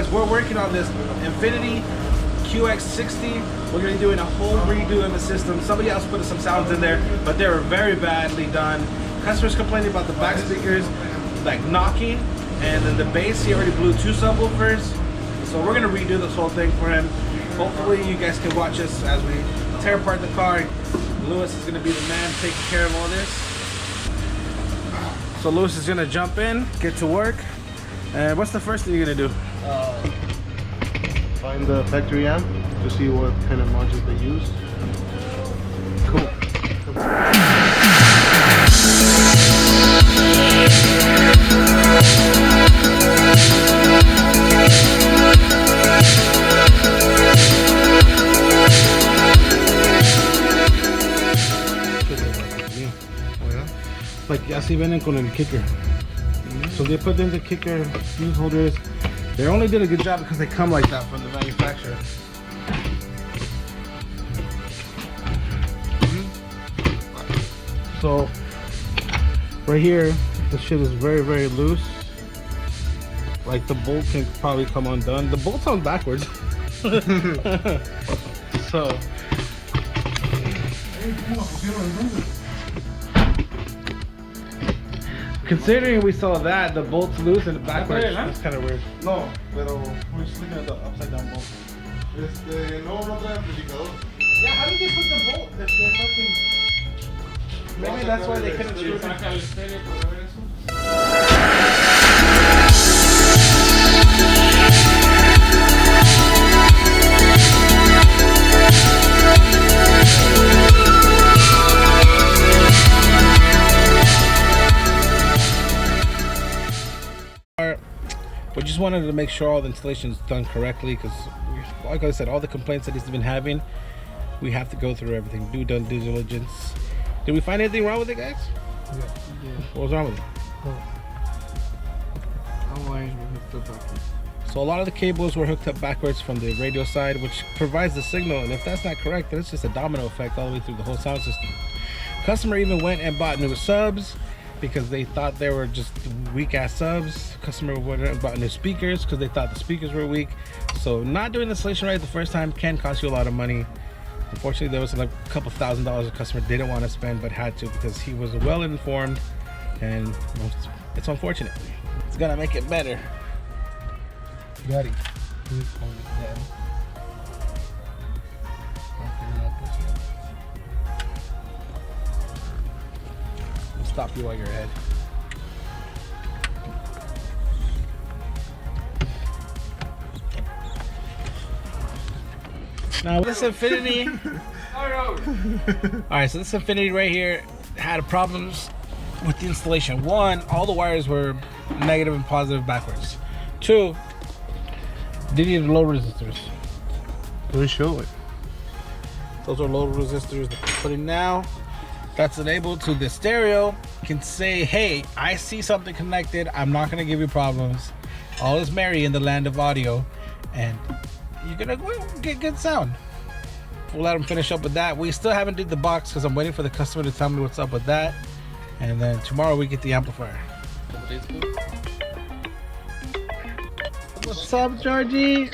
guys, we're working on this Infiniti QX60. We're gonna be doing a whole redo of the system. Somebody else put some sounds in there, but they were very badly done. Customers complaining about the back speakers like knocking, and then the bass, he already blew 2 subwoofers. So we're gonna redo this whole thing for him. Hopefully you guys can watch us as we tear apart the car. Lewis is gonna be the man taking care of all this. So Lewis is gonna jump in, get to work. And what's the first thing you're gonna do? Find the factory amp to see what kind of modules they use. Cool. Like así vienen con el kicker. So they put in the kicker fuse holders. They only did a good job because they come like that from the manufacturer. So right here, this shit is very, very loose. Like the bolt can probably come undone. The bolt's on backwards. So considering we saw that, the bolt's loose and backwards, that's kind of weird. No, pero we're just looking at the upside down bolt. No trae amplificador. Yeah, how did they put the bolt if they fucking... Maybe that's why they couldn't choose it. We just wanted to make sure all the installation is done correctly because, like I said, all the complaints that he's been having, we have to go through everything, do due diligence. Did we find anything wrong with it, guys? Yeah. What was wrong with it? All wires were hooked up backwards. So a lot of the cables were hooked up backwards from the radio side, which provides the signal, and if that's not correct, then it's just a domino effect all the way through the whole sound system. Customer even went and bought new subs because they thought they were just weak ass subs. Customer went and bought new speakers because they thought the speakers were weak. So not doing the installation right the first time can cost you a lot of money. Unfortunately, there was like a couple $1,000s a customer didn't want to spend but had to because he was well informed, and it's unfortunate. It's gonna make it better. Got it. I'll stop you while you're ahead. Now this Infiniti. Alright, so this Infiniti right here had problems with the installation. One, all the wires were negative and positive backwards. Two, they needed low resistors. Let me show it. Those are low resistors that we're putting now. That's enabled to the stereo can say, hey, I see something connected. I'm not gonna give you problems. All is merry in the land of audio, and you're gonna get good sound. We'll let them finish up with that. We still haven't did the box because I'm waiting for the customer to tell me what's up with that, and then tomorrow we get the amplifier. What's up, Georgie?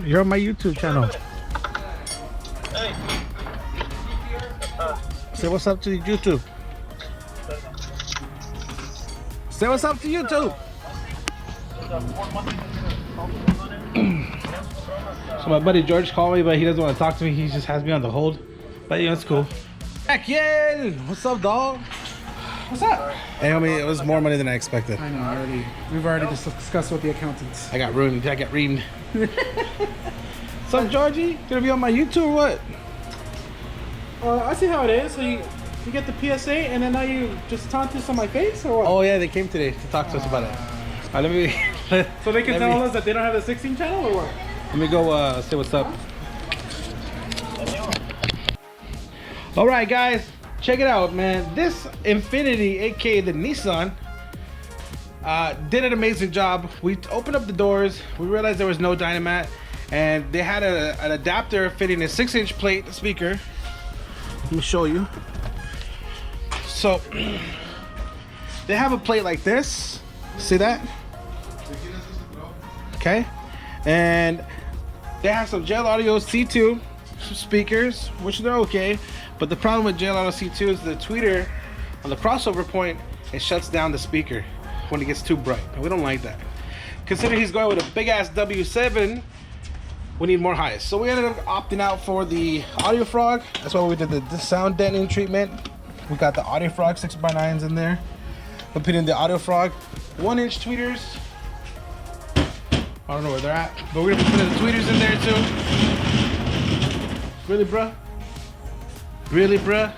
You're on my YouTube channel. Hey. Say what's up to YouTube. Say what's up to YouTube. So my buddy George called me, but he doesn't want to talk to me. He just has me on the hold. But yeah, it's cool. Heck yeah! What's up, dog? What's up? Hey, homie, it was more money than I expected. I know, we've already discussed with the accountants. I got ruined. I got reamed. What's up, Georgie? Gonna be on my YouTube or what? I see how it is. So you get the PSA and then now you just taunt this on my face or what? Oh yeah, they came today to talk to us about it. Let me. So they can tell us that they don't have the 16 channel or what? Let me go say what's up. All right, guys, check it out, man. This Infiniti, aka the Nissan, did an amazing job. We opened up the doors. We realized there was no dynamat, and they had an adapter fitting a 6-inch plate speaker. Let me show you. So they have a plate like this. See that? Okay. And they have some Gel Audio C2 speakers, which they're okay. But the problem with Gel Audio C2 is the tweeter on the crossover point, it shuts down the speaker when it gets too bright. And we don't like that. Considering he's going with a big ass W7, we need more highs. So we ended up opting out for the Audio Frog. That's why we did the sound deadening treatment. We got the Audio Frog 6x9s in there. We put in the Audio Frog 1-inch tweeters. I don't know where they're at, but we're gonna be putting the tweeters in there too. Really, bruh? Really, bruh?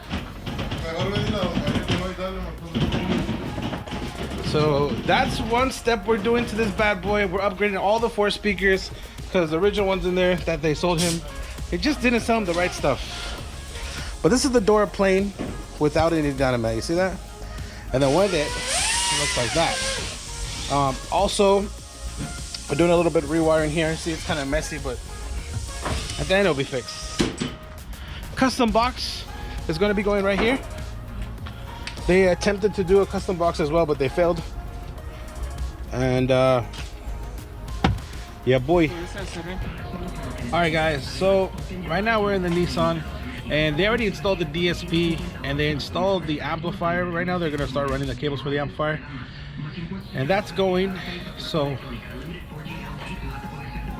So that's one step we're doing to this bad boy. We're upgrading all the 4 speakers because the original ones in there that they sold him, it just didn't sell him the right stuff. But this is the door plane without any dynamite. You see that? And then with it looks like that. Also, we're doing a little bit of rewiring here. See, it's kind of messy, but at the end it'll be fixed. Custom box is going to be going right here. They attempted to do a custom box as well, but they failed. And yeah, boy. All right, guys. So right now we're in the Nissan, and they already installed the DSP and they installed the amplifier. Right now they're going to start running the cables for the amplifier, and that's going. So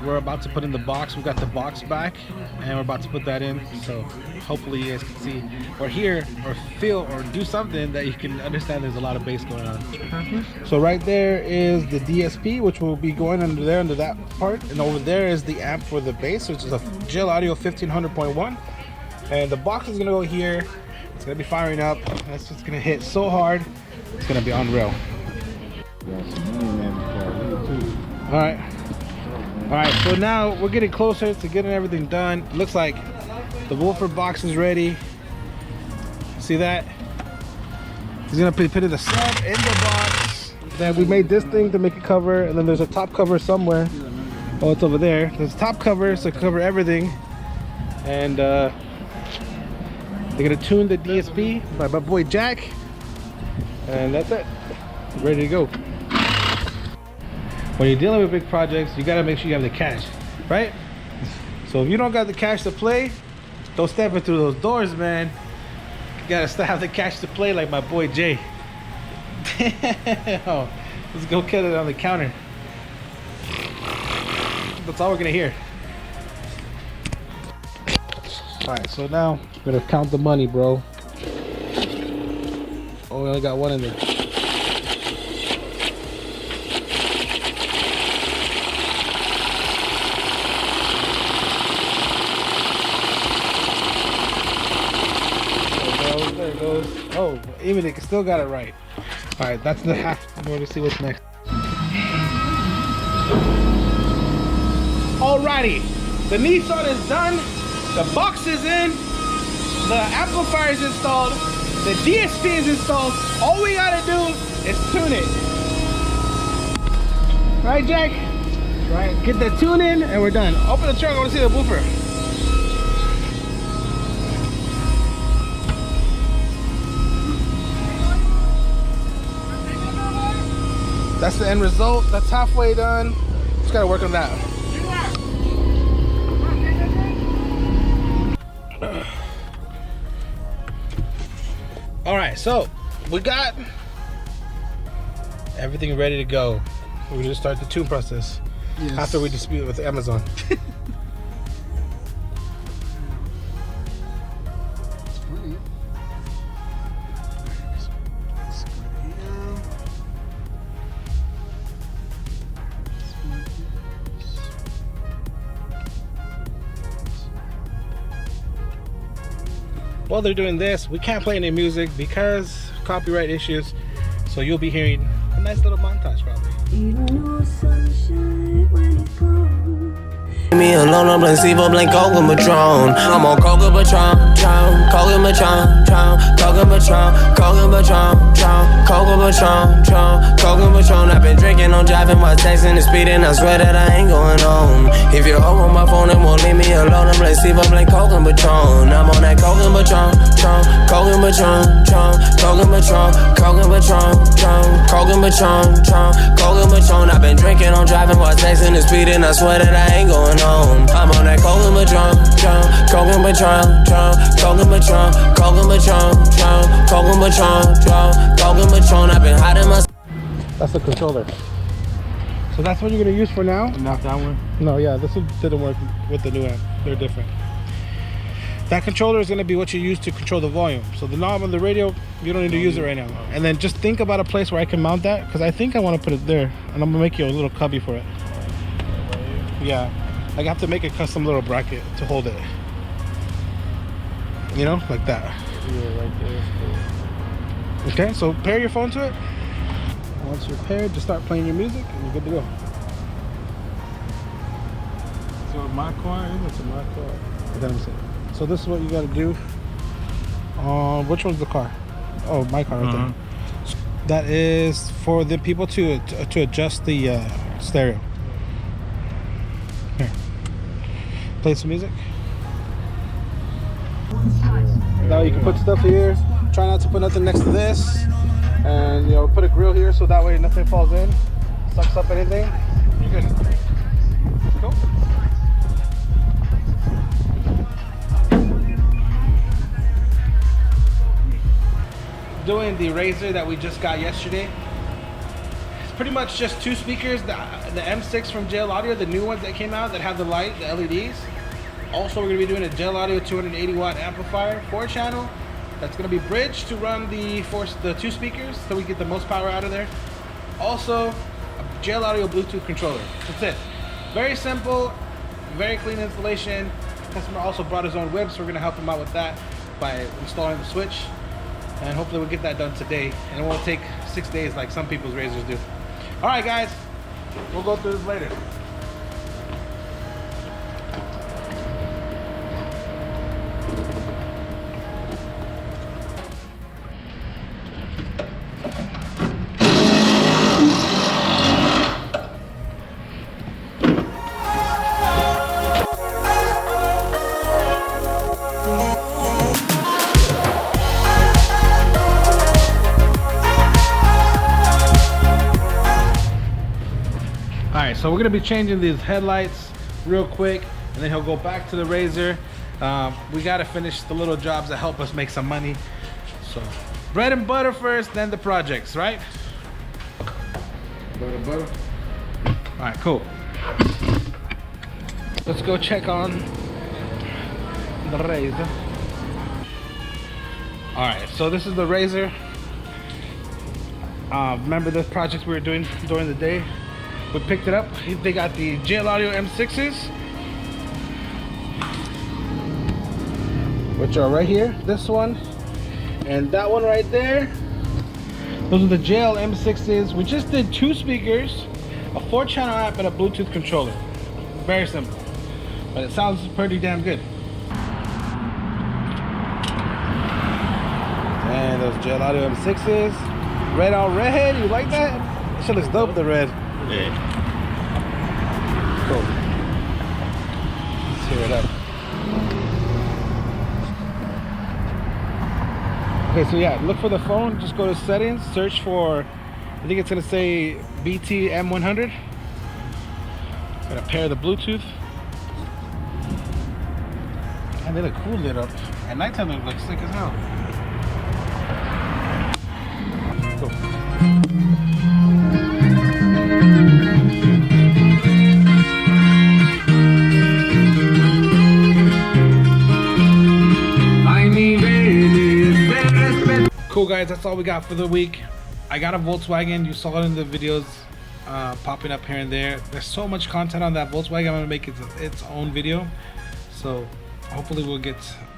we're about to put in the box. We got the box back and we're about to put that in. So hopefully you guys can see or hear or feel or do something that you can understand there's a lot of bass going on. So right there is the DSP, which will be going under there, under that part. And over there is the amp for the bass, which is a Gel Audio 1500.1. And the box is gonna go here. It's gonna be firing up. That's just gonna hit so hard. It's gonna be unreal. All right, so now we're getting closer to getting everything done. It looks like the woofer box is ready. See that? He's gonna put in the sub in the box. Then we made this thing to make it cover, and then there's a top cover somewhere. Oh, it's over there. There's a top cover to cover everything. And they're gonna tune the DSP by my boy Jack. And that's it. Ready to go. When you're dealing with big projects, you gotta make sure you have the cash, right? So if you don't got the cash to play, don't step in through those doors, man. You gotta still have the cash to play like my boy Jay. Damn. Let's go kill it on the counter. That's all we're gonna hear. All right, so now we're gonna count the money, bro. Oh, we only got one in there. There it goes. Oh, even it still got it right. All right, that's the half. We're going to see what's next. Alrighty, the Nissan is done. The box is in. The amplifier is installed. The DSP is installed. All we gotta do is tune it. Right, Jack? Right. Get the tune in, and we're done. Open the trunk. I want to see the woofer. That's the end result. That's halfway done. Just gotta work on that. All right, so we got everything ready to go. We're gonna start the tune process after we dispute with Amazon. While they're doing this, we can't play any music because copyright issues, so you'll be hearing a nice little montage probably. Me alone, I'm placebo, blank Coca Patron. I'm on Coca Patron, Coca Patron, Coca Patron, Coca Patron, Coca Patron, Coke and Patron. I've been drinking, I'm driving while texting and speeding. I swear that I ain't going home. If you're on my phone, it won't leave me alone. I'm like Steve, I'm like Coke and Patron. I'm on that Coke and Patron, Coke and Patron, Coke and Patron, Coke and Patron, Coke and Patron, Coke and Patron. I've been drinking, I'm driving while texting and speeding. I swear that I ain't going home. I'm on that Coke and Patron, Coke and Patron, Coke and Patron, Coke and Patron, Coke and Patron, Coke and Patron. I've been hiding my. That's the controller. So that's what you're gonna use for now? Not that one. No, yeah, this one didn't work with the new amp. They're different. That controller is gonna be what you use to control the volume. So the knob on the radio, you don't need to use it right now. And then just think about a place where I can mount that, because I think I want to put it there, and I'm gonna make you a little cubby for it. Yeah, like I have to make a custom little bracket to hold it. You know, like that. Yeah, right there. Okay, so pair your phone to it. Once you're paired, just start playing your music, and you're good to go. So my car, it's my car. Let me see. So this is what you gotta do. Which one's the car? Oh, my car right there. That is for the people to adjust the stereo. Here, play some music. Now you can put stuff here. Try not to put nothing next to this, and put a grill here so that way nothing falls in, sucks up anything. You're good. Cool. Doing the Razer that we just got yesterday. It's pretty much just two speakers, the M6 from JL Audio, the new ones that came out that have the light, the LEDs. Also, we're going to be doing a JL Audio 280 watt amplifier, 4-channel. That's going to be bridged to run the two speakers so we get the most power out of there. Also, a JL Audio Bluetooth controller. That's it. Very simple, very clean installation. The customer also brought his own whip, so we're going to help him out with that by installing the switch. And hopefully we'll get that done today. And it won't take 6 days like some people's Razors do. All right, guys. We'll go through this later. So we're gonna be changing these headlights real quick, and then he'll go back to the Razer. We gotta finish the little jobs that help us make some money. So bread and butter first, then the projects, right? Bread and butter. All right, cool. Let's go check on the Razer. All right, so this is the Razer. Remember the projects we were doing during the day? We picked it up. They got the JL Audio M6s, which are right here. This one and that one right there. Those are the JL M6s. We just did two speakers, a 4-channel amp, and a Bluetooth controller. Very simple, but it sounds pretty damn good. And those JL Audio M6s, red on red. You like that? That shit looks dope. The red. Yeah. Cool. Let's hear it up. Okay, so yeah, look for the phone. Just go to settings, search for, I think it's gonna say BT M100. Gotta pair the Bluetooth. And they look cool lit up. At nighttime they look sick as hell. Cool. Cool guys, that's all we got for the week. I got a Volkswagen. You saw it in the videos popping up here and there. There's so much content on that Volkswagen. I'm gonna make it its own video, so hopefully we'll get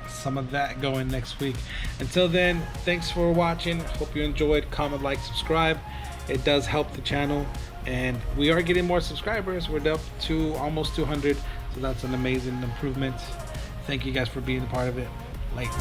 some of that going next week. Until then, thanks for watching. Hope you enjoyed. Comment, like, subscribe. It does help the channel, and we are getting more subscribers. We're up to almost 200, so that's an amazing improvement. Thank you guys for being a part of it. Like